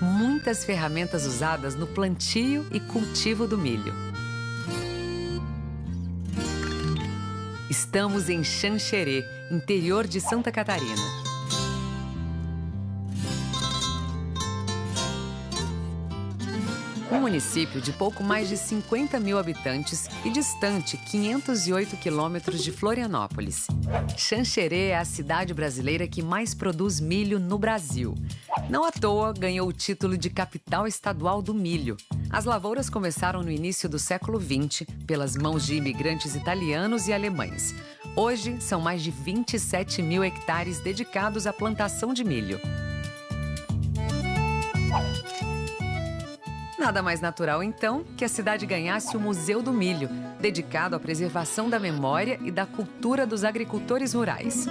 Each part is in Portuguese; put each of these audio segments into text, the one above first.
muitas ferramentas usadas no plantio e cultivo do milho. Estamos em Xanxerê, interior de Santa Catarina. Um município de pouco mais de 50 mil habitantes e distante 508 quilômetros de Florianópolis. Xanxerê é a cidade brasileira que mais produz milho no Brasil. Não à toa, ganhou o título de capital estadual do milho. As lavouras começaram no início do século XX, pelas mãos de imigrantes italianos e alemães. Hoje, são mais de 27 mil hectares dedicados à plantação de milho. Nada mais natural, então, que a cidade ganhasse o Museu do Milho, dedicado à preservação da memória e da cultura dos agricultores rurais.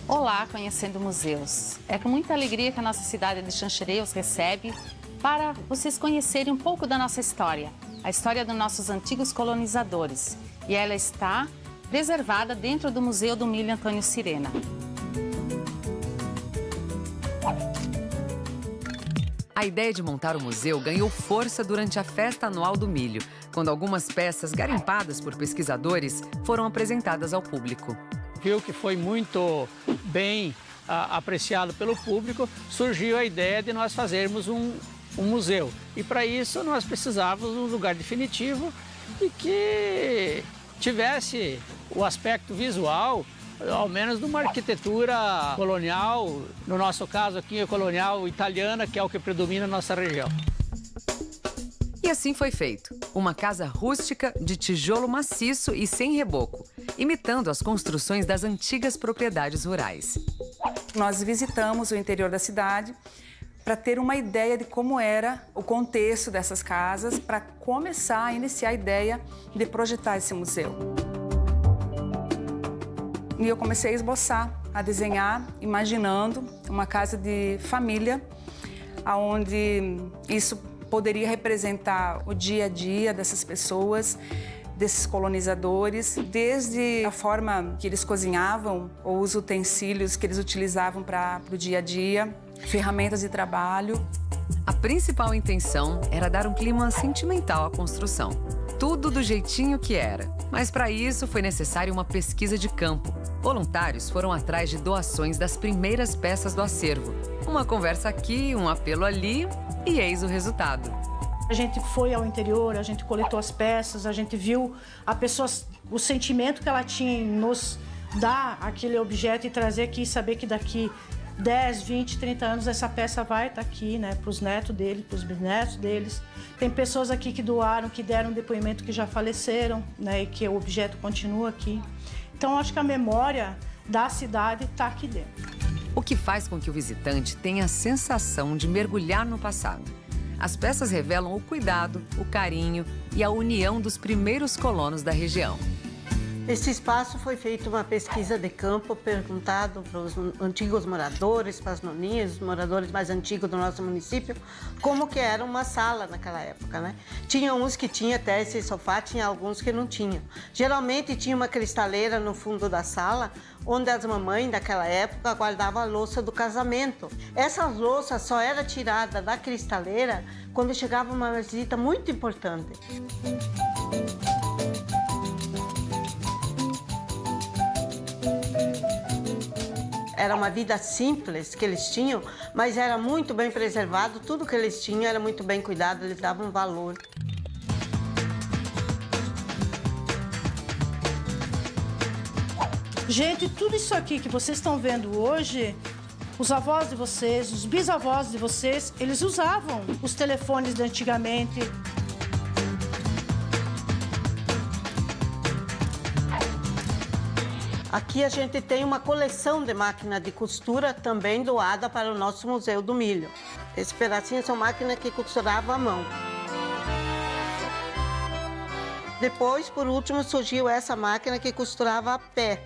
Olá, conhecendo museus. É com muita alegria que a nossa cidade de Xanxerê os recebe para vocês conhecerem um pouco da nossa história, a história dos nossos antigos colonizadores. E ela está preservada dentro do Museu do Milho Antônio Cirena. A ideia de montar o museu ganhou força durante a Festa Anual do Milho, quando algumas peças garimpadas por pesquisadores foram apresentadas ao público. Viu que foi muito bem apreciado pelo público, surgiu a ideia de nós fazermos um museu. E para isso nós precisávamos de um lugar definitivo e que tivesse o aspecto visual, ao menos de uma arquitetura colonial, no nosso caso aqui é colonial italiana, que é o que predomina na nossa região. E assim foi feito. Uma casa rústica de tijolo maciço e sem reboco, imitando as construções das antigas propriedades rurais. Nós visitamos o interior da cidade para ter uma ideia de como era o contexto dessas casas, para começar a iniciar a ideia de projetar esse museu. E eu comecei a esboçar, a desenhar, imaginando uma casa de família, onde isso poderia representar o dia a dia dessas pessoas, desses colonizadores, desde a forma que eles cozinhavam, ou os utensílios que eles utilizavam para o dia a dia, ferramentas de trabalho. A principal intenção era dar um clima sentimental à construção. Tudo do jeitinho que era. Mas para isso foi necessária uma pesquisa de campo. Voluntários foram atrás de doações das primeiras peças do acervo. Uma conversa aqui, um apelo ali e eis o resultado. A gente foi ao interior, a gente coletou as peças, a gente viu a pessoa, o sentimento que ela tinha em nos dar aquele objeto e trazer aqui e saber que daqui 10, 20, 30 anos essa peça vai estar aqui, né, para os netos deles, para os bisnetos deles. Tem pessoas aqui que doaram, que deram depoimento que já faleceram, né, e que o objeto continua aqui. Então, acho que a memória da cidade está aqui dentro. O que faz com que o visitante tenha a sensação de mergulhar no passado. As peças revelam o cuidado, o carinho e a união dos primeiros colonos da região. Esse espaço foi feita uma pesquisa de campo, perguntado para os antigos moradores, para as noninhas, os moradores mais antigos do nosso município, como que era uma sala naquela época, né? Tinha uns que tinham até esse sofá, tinha alguns que não tinham. Geralmente tinha uma cristaleira no fundo da sala, onde as mamães daquela época guardavam a louça do casamento. Essa louça só era tirada da cristaleira quando chegava uma visita muito importante. Era uma vida simples que eles tinham, mas era muito bem preservado, tudo que eles tinham era muito bem cuidado, eles davam valor. Gente, tudo isso aqui que vocês estão vendo hoje, os avós de vocês, os bisavós de vocês, eles usavam os telefones de antigamente. Aqui a gente tem uma coleção de máquinas de costura também doada para o nosso Museu do Milho. Esse pedacinho são máquinas que costuravam à mão. Depois, por último, surgiu essa máquina que costurava a pé,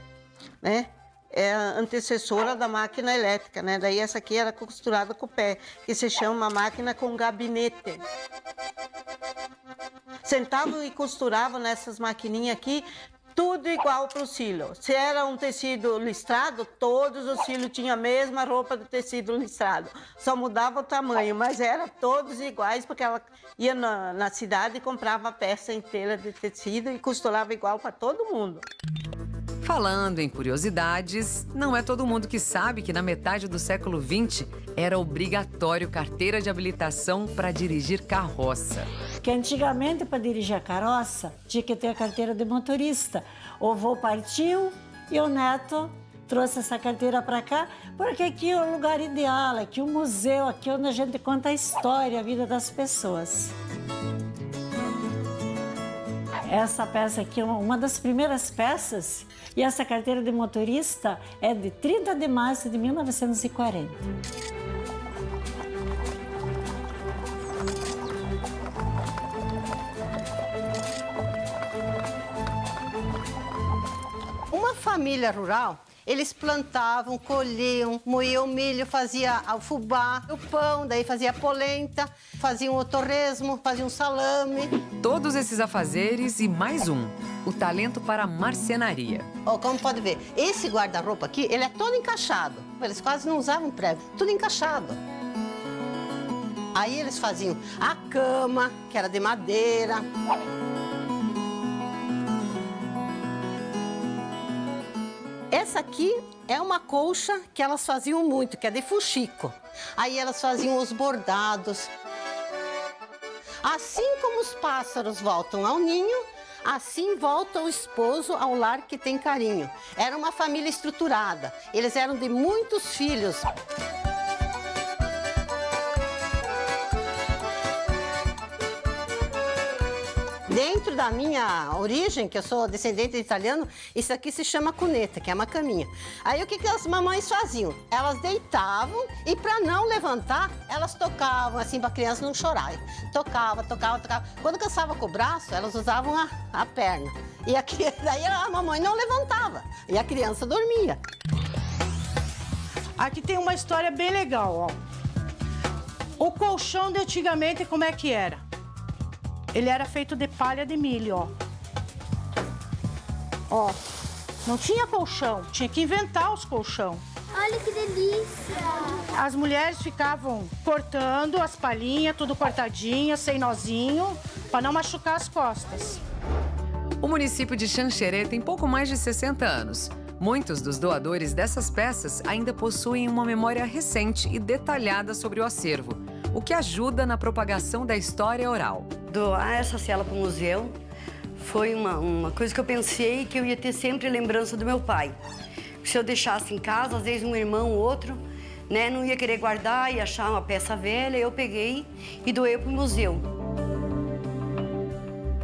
né? É a antecessora da máquina elétrica, né? Daí essa aqui era costurada com o pé, que se chama máquina com gabinete. sentavam e costuravam nessas maquininhas aqui, tudo igual para o cílio. Se era um tecido listrado, todos os cílios tinham a mesma roupa do tecido listrado. Só mudava o tamanho, mas eram todos iguais, porque ela ia na cidade e comprava a peça inteira de tecido e costurava igual para todo mundo. Falando em curiosidades, não é todo mundo que sabe que na metade do século XX era obrigatório carteira de habilitação para dirigir carroça. Que antigamente, para dirigir a carroça, tinha que ter a carteira de motorista. O avô partiu e o neto trouxe essa carteira para cá, porque aqui é o lugar ideal, aqui é o museu, aqui é onde a gente conta a história, a vida das pessoas. Essa peça aqui é uma das primeiras peças, e essa carteira de motorista é de 30 de março de 1940. Uma família rural, eles plantavam, colhiam, moíam milho, fazia o fubá, o pão, daí fazia a polenta, faziam o torresmo, faziam um salame. Todos esses afazeres e mais um, o talento para a marcenaria. Ó, como pode ver, esse guarda-roupa aqui, ele é todo encaixado. Eles quase não usavam prego, tudo encaixado. Aí eles faziam a cama, que era de madeira. Essa aqui é uma colcha que elas faziam muito, que é de fuxico. Aí elas faziam os bordados. Assim como os pássaros voltam ao ninho, assim volta o esposo ao lar que tem carinho. Era uma família estruturada, eles eram de muitos filhos. Dentro da minha origem, que eu sou descendente de italiano, isso aqui se chama cuneta, que é uma caminha. Aí o que as mamães faziam? Elas deitavam e para não levantar, elas tocavam assim para a criança não chorar. Tocava. Quando cansava com o braço, elas usavam a perna. E aqui, daí a mamãe não levantava e a criança dormia. Aqui tem uma história bem legal, ó. O colchão de antigamente, como é que era? Ele era feito de palha de milho, ó. Ó, não tinha colchão, tinha que inventar os colchão. Olha que delícia! As mulheres ficavam cortando as palhinhas, tudo cortadinha, sem nozinho, para não machucar as costas. O município de Xanxerê tem pouco mais de 60 anos. Muitos dos doadores dessas peças ainda possuem uma memória recente e detalhada sobre o acervo, o que ajuda na propagação da história oral. Doar essa cela para o museu foi uma coisa que eu pensei que eu ia ter sempre lembrança do meu pai. Se eu deixasse em casa, às vezes um irmão ou outro, né, não ia querer guardar e achar uma peça velha, eu peguei e doei para o museu.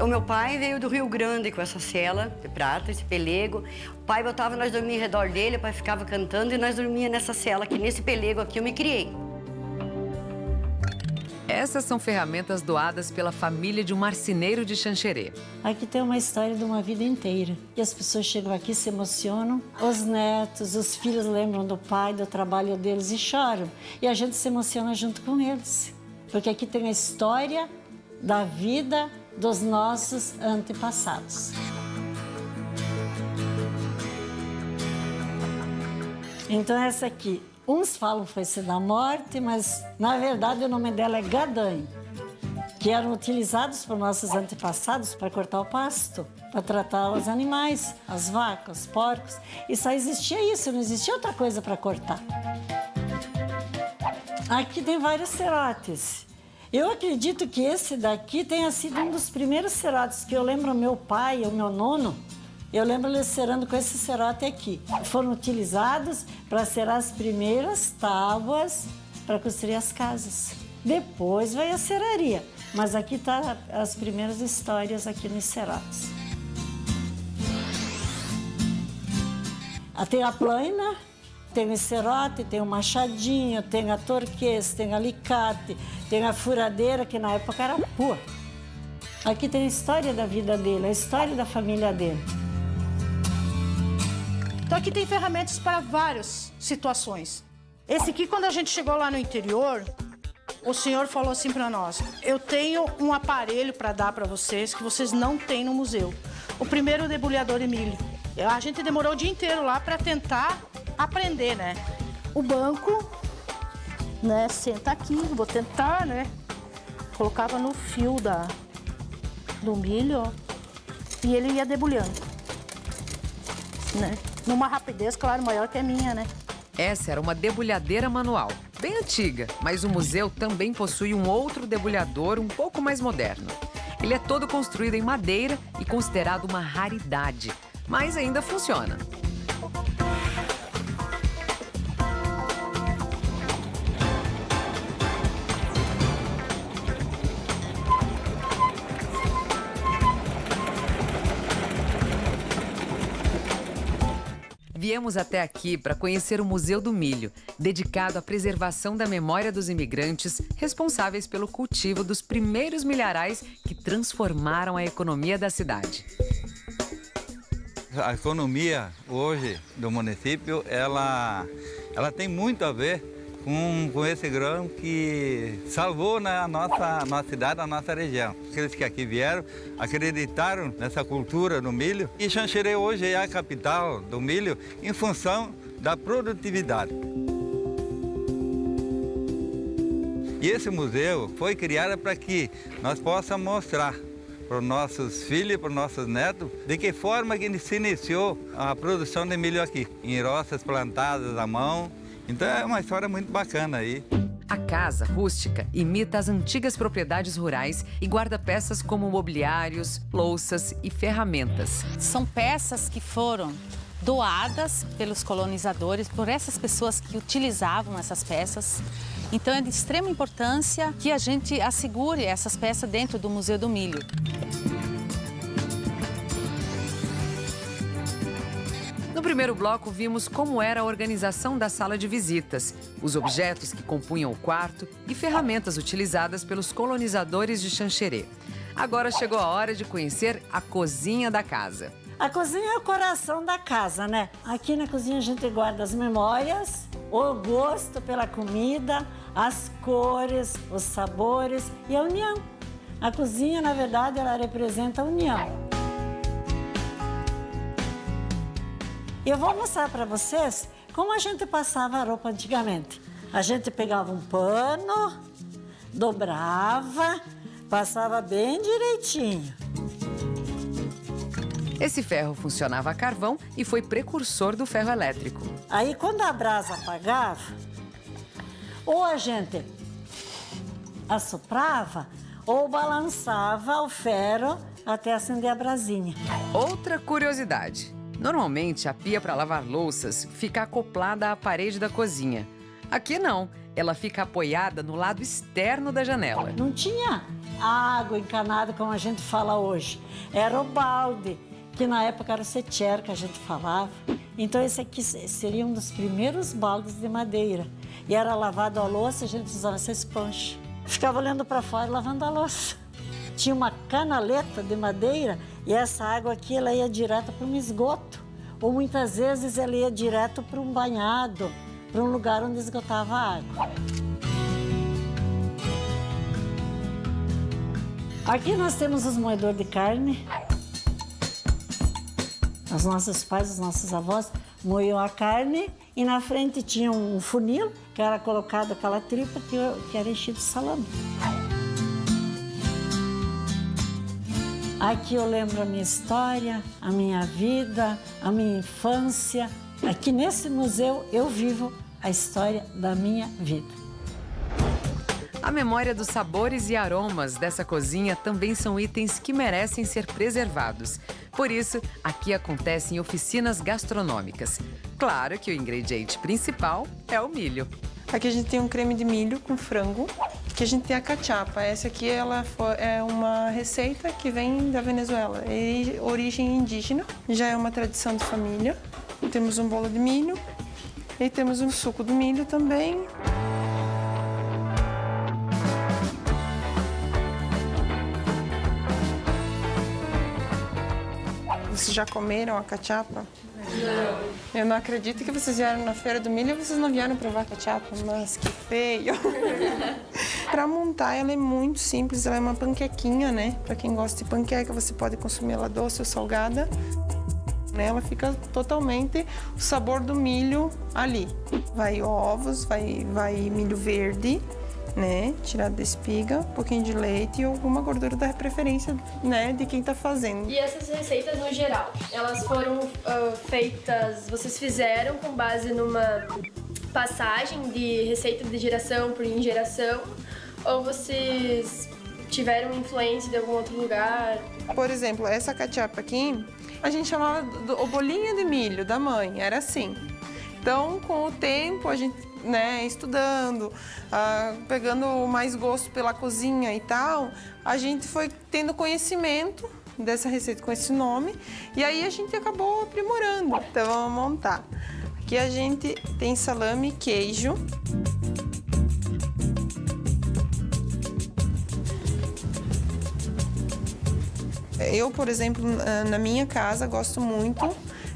O meu pai veio do Rio Grande com essa cela de prata, esse pelego. O pai botava nós dormir ao redor dele, o pai ficava cantando e nós dormíamos nessa cela aqui, nesse pelego aqui eu me criei. Essas são ferramentas doadas pela família de um marceneiro de Xanxerê. Aqui tem uma história de uma vida inteira. E as pessoas chegam aqui, se emocionam. Os netos, os filhos lembram do pai, do trabalho deles e choram. E a gente se emociona junto com eles. Porque aqui tem a história da vida dos nossos antepassados. Então essa aqui, uns falam que foi da morte, mas na verdade o nome dela é gadanho, que eram utilizados por nossos antepassados para cortar o pasto, para tratar os animais, as vacas, os porcos. E só existia isso, não existia outra coisa para cortar. Aqui tem vários cerotes. Eu acredito que esse daqui tenha sido um dos primeiros cerotes, que eu lembro meu pai, o meu nono, eu lembro eles cerando com esse cerote aqui. Foram utilizados para cerar as primeiras tábuas para construir as casas. Depois veio a ceraria, mas aqui estão as primeiras histórias aqui nos cerotes. Tem a plaina, tem o cerote, tem o machadinho, tem a torquês, tem a alicate, tem a furadeira, que na época era pua. Aqui tem a história da vida dele, a história da família dele. Então aqui tem ferramentas para várias situações. Esse aqui, quando a gente chegou lá no interior, o senhor falou assim para nós: eu tenho um aparelho para dar para vocês que vocês não têm no museu. O primeiro debulhador de milho. A gente demorou o dia inteiro lá para tentar aprender, né? O banco, né? Senta aqui, vou tentar, né? Colocava no fio do milho, ó, e ele ia debulhando, né? Numa rapidez, claro, maior que a minha, né? Essa era uma debulhadeira manual, bem antiga, mas o museu também possui um outro debulhador um pouco mais moderno. Ele é todo construído em madeira e considerado uma raridade, mas ainda funciona. Viemos até aqui para conhecer o Museu do Milho, dedicado à preservação da memória dos imigrantes responsáveis pelo cultivo dos primeiros milharais que transformaram a economia da cidade. A economia hoje do município, ela tem muito a ver com esse grão que salvou a nossa cidade, a nossa região. Aqueles que aqui vieram acreditaram nessa cultura do milho. E Xanxerê hoje é a capital do milho em função da produtividade. E esse museu foi criado para que nós possamos mostrar para os nossos filhos, para os nossos netos, de que forma que se iniciou a produção de milho aqui, em roças plantadas à mão. Então é uma história muito bacana aí. A casa rústica imita as antigas propriedades rurais e guarda peças como mobiliários, louças e ferramentas. São peças que foram doadas pelos colonizadores, por essas pessoas que utilizavam essas peças. Então é de extrema importância que a gente assegure essas peças dentro do Museu do Milho. No primeiro bloco, vimos como era a organização da sala de visitas, os objetos que compunham o quarto e ferramentas utilizadas pelos colonizadores de Xanxerê. Agora chegou a hora de conhecer a cozinha da casa. A cozinha é o coração da casa, né? Aqui na cozinha a gente guarda as memórias, o gosto pela comida, as cores, os sabores e a união. A cozinha, na verdade, ela representa a união. Eu vou mostrar para vocês como a gente passava a roupa antigamente. A gente pegava um pano, dobrava, passava bem direitinho. Esse ferro funcionava a carvão e foi precursor do ferro elétrico. Aí, quando a brasa apagava, ou a gente assoprava ou balançava o ferro até acender a brasinha. Outra curiosidade. Normalmente, a pia para lavar louças fica acoplada à parede da cozinha. Aqui não, ela fica apoiada no lado externo da janela. Não tinha água encanada como a gente fala hoje. Era o balde, que na época era o setier que a gente falava. Então esse aqui seria um dos primeiros baldes de madeira. E era lavado a louça, a gente usava essa esponja. Ficava olhando para fora e lavando a louça. Tinha uma canaleta de madeira e essa água aqui ela ia direto para um esgoto. Ou muitas vezes ela ia direto para um banhado, para um lugar onde esgotava a água. Aqui nós temos os moedores de carne. Os nossos pais, os nossos avós moiam a carne e na frente tinha um funil que era colocado aquela tripa que era enchido de salame. Aqui eu lembro a minha história, a minha vida, a minha infância. Aqui nesse museu eu vivo a história da minha vida. A memória dos sabores e aromas dessa cozinha também são itens que merecem ser preservados. Por isso, aqui acontecem oficinas gastronômicas. Claro que o ingrediente principal é o milho. Aqui a gente tem um creme de milho com frango. Aqui a gente tem a cachapa. Essa aqui ela é uma receita que vem da Venezuela. É origem indígena, já é uma tradição de família. Temos um bolo de milho e temos um suco do milho também. Vocês já comeram a cachapa? Não. Eu não acredito que vocês vieram na Feira do Milho e vocês não vieram provar cachapa, mas que feio. Para montar, ela é muito simples, ela é uma panquequinha, né? Para quem gosta de panqueca, você pode consumir ela doce ou salgada. Ela fica totalmente o sabor do milho ali. Vai ovos, vai milho verde, né? Tirado da espiga, um pouquinho de leite e alguma gordura da preferência, né? De quem tá fazendo. E essas receitas no geral, elas foram feitas, vocês fizeram com base numa passagem de receita de geração por geração, ou vocês tiveram influência de algum outro lugar? Por exemplo, essa cachapa aqui, a gente chamava o bolinho de milho da mãe, era assim. Então, com o tempo, a gente, né, estudando, pegando mais gosto pela cozinha e tal, a gente foi tendo conhecimento dessa receita com esse nome, e aí a gente acabou aprimorando. Então, vamos montar. Aqui a gente tem salame e queijo. Eu, por exemplo, na minha casa, gosto muito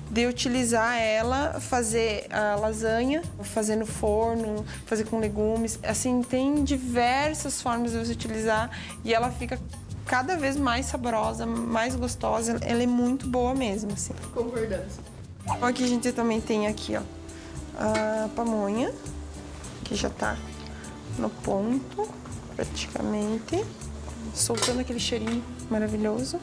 de utilizar ela, fazer a lasanha, fazer no forno, fazer com legumes. Assim, tem diversas formas de você utilizar e ela fica cada vez mais saborosa, mais gostosa. Ela é muito boa mesmo, assim. Concordamos. Aqui a gente também tem aqui, ó, a pamonha, que já tá no ponto, praticamente, soltando aquele cheirinho maravilhoso.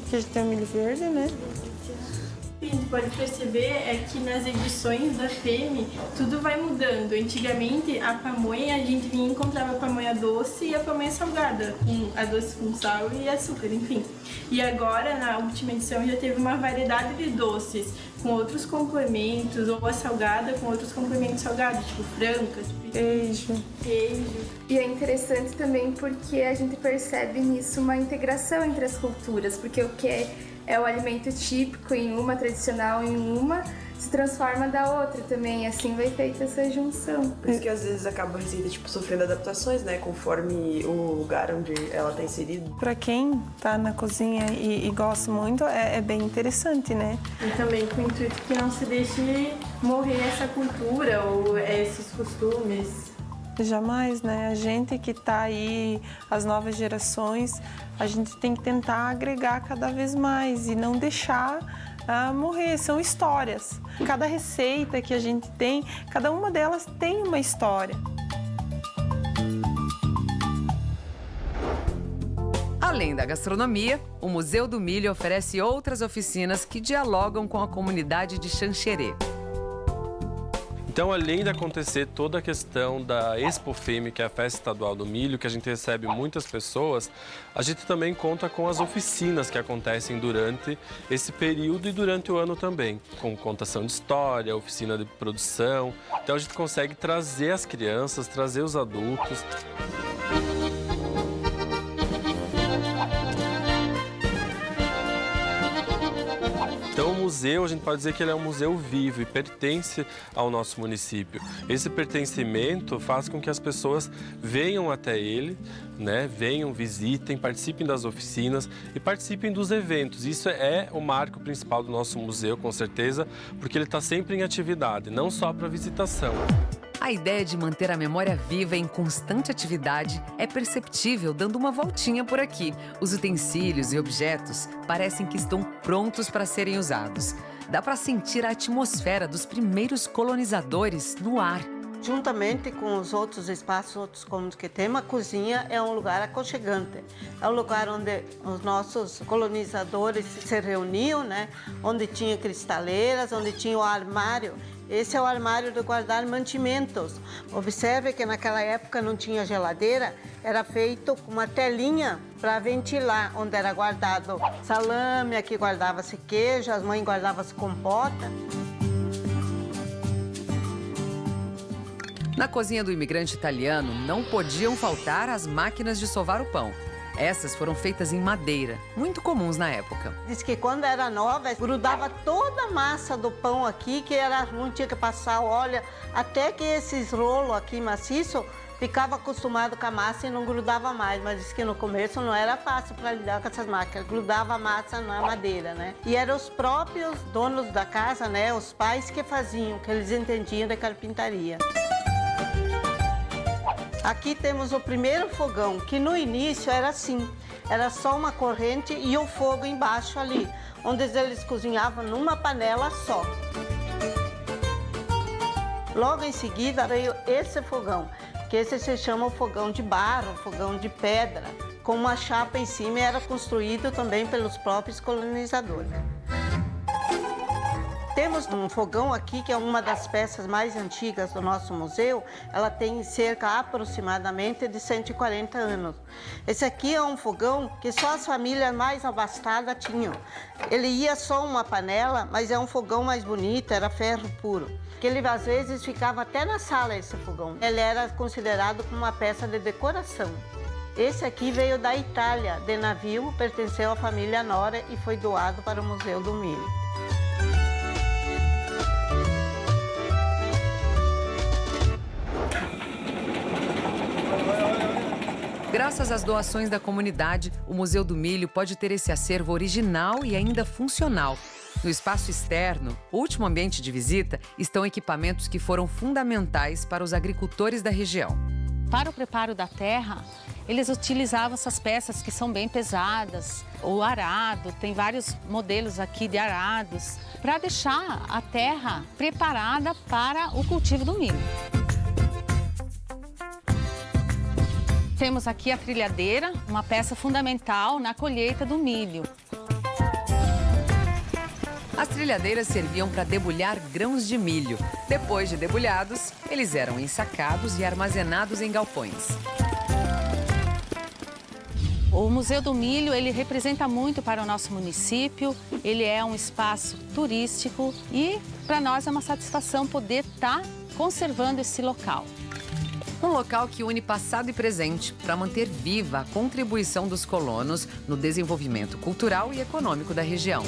Aqui a gente tem o milho verde, né? O que a gente pode perceber é que nas edições da FEME tudo vai mudando. Antigamente a pamonha, a gente vinha e encontrava a pamonha doce e a pamonha salgada, a doce com sal e açúcar, enfim. E agora, na última edição, já teve uma variedade de doces com outros complementos, ou a salgada com outros complementos salgados, tipo frango, queijo. E é interessante também porque a gente percebe nisso uma integração entre as culturas, porque o que é o alimento típico em uma, tradicional em uma, se transforma da outra também, assim vai feita essa junção. Por isso que às vezes acaba a receita sofrendo adaptações, né, conforme o lugar onde ela tá inserida. Para quem tá na cozinha e gosta muito, é bem interessante, né? E também com o intuito que não se deixe morrer essa cultura ou esses costumes. Jamais, né? A gente que tá aí, as novas gerações, a gente tem que tentar agregar cada vez mais e não deixar morrer. São histórias. Cada receita que a gente tem, cada uma delas tem uma história. Além da gastronomia, o Museu do Milho oferece outras oficinas que dialogam com a comunidade de Xanxerê. Então, além de acontecer toda a questão da Expo FEME, que é a Festa Estadual do Milho, que a gente recebe muitas pessoas, a gente também conta com as oficinas que acontecem durante esse período e durante o ano também, com contação de história, oficina de produção. Então, a gente consegue trazer as crianças, trazer os adultos. Então, o museu, a gente pode dizer que ele é um museu vivo e pertence ao nosso município. Esse pertencimento faz com que as pessoas venham até ele, né? Venham, visitem, participem das oficinas e participem dos eventos. Isso é o marco principal do nosso museu, com certeza, porque ele está sempre em atividade, não só para visitação. A ideia de manter a memória viva em constante atividade é perceptível dando uma voltinha por aqui. Os utensílios e objetos parecem que estão prontos para serem usados. Dá para sentir a atmosfera dos primeiros colonizadores no ar. Juntamente com os outros espaços, outros cômodos que tem, a cozinha é um lugar aconchegante. É um lugar onde os nossos colonizadores se reuniam, né? Onde tinha cristaleiras, onde tinha o armário. Esse é o armário de guardar mantimentos. Observe que naquela época não tinha geladeira, era feito com uma telinha para ventilar, onde era guardado salame, aqui guardava-se queijo, as mães guardavam-se compota. Na cozinha do imigrante italiano, não podiam faltar as máquinas de sovar o pão. Essas foram feitas em madeira, muito comuns na época. Diz que quando era nova, grudava toda a massa do pão aqui, que era ruim, tinha que passar óleo, até que esses rolos aqui maciço ficava acostumado com a massa e não grudava mais. Mas diz que no começo não era fácil para lidar com essas máquinas, grudava a massa na madeira, né? E eram os próprios donos da casa, né, os pais que faziam, que eles entendiam da carpintaria. Aqui temos o primeiro fogão, que no início era assim, era só uma corrente e o fogo embaixo ali, onde eles cozinhavam numa panela só. Logo em seguida veio esse fogão, que esse se chama o fogão de barro, fogão de pedra, com uma chapa em cima e era construído também pelos próprios colonizadores. Temos um fogão aqui, que é uma das peças mais antigas do nosso museu. Ela tem cerca aproximadamente de 140 anos. Esse aqui é um fogão que só as famílias mais abastadas tinham. Ele ia só uma panela, mas é um fogão mais bonito, era ferro puro. Que ele às vezes ficava até na sala, esse fogão. Ele era considerado como uma peça de decoração. Esse aqui veio da Itália, de navio, pertenceu à família Nora e foi doado para o Museu do Milho. Graças às doações da comunidade, o Museu do Milho pode ter esse acervo original e ainda funcional. No espaço externo, o último ambiente de visita, estão equipamentos que foram fundamentais para os agricultores da região. Para o preparo da terra, eles utilizavam essas peças que são bem pesadas. O arado, tem vários modelos aqui de arados, para deixar a terra preparada para o cultivo do milho. Temos aqui a trilhadeira, uma peça fundamental na colheita do milho. As trilhadeiras serviam para debulhar grãos de milho. Depois de debulhados, eles eram ensacados e armazenados em galpões. O Museu do Milho, ele representa muito para o nosso município. Ele é um espaço turístico e para nós é uma satisfação poder estar conservando esse local. Um local que une passado e presente para manter viva a contribuição dos colonos no desenvolvimento cultural e econômico da região.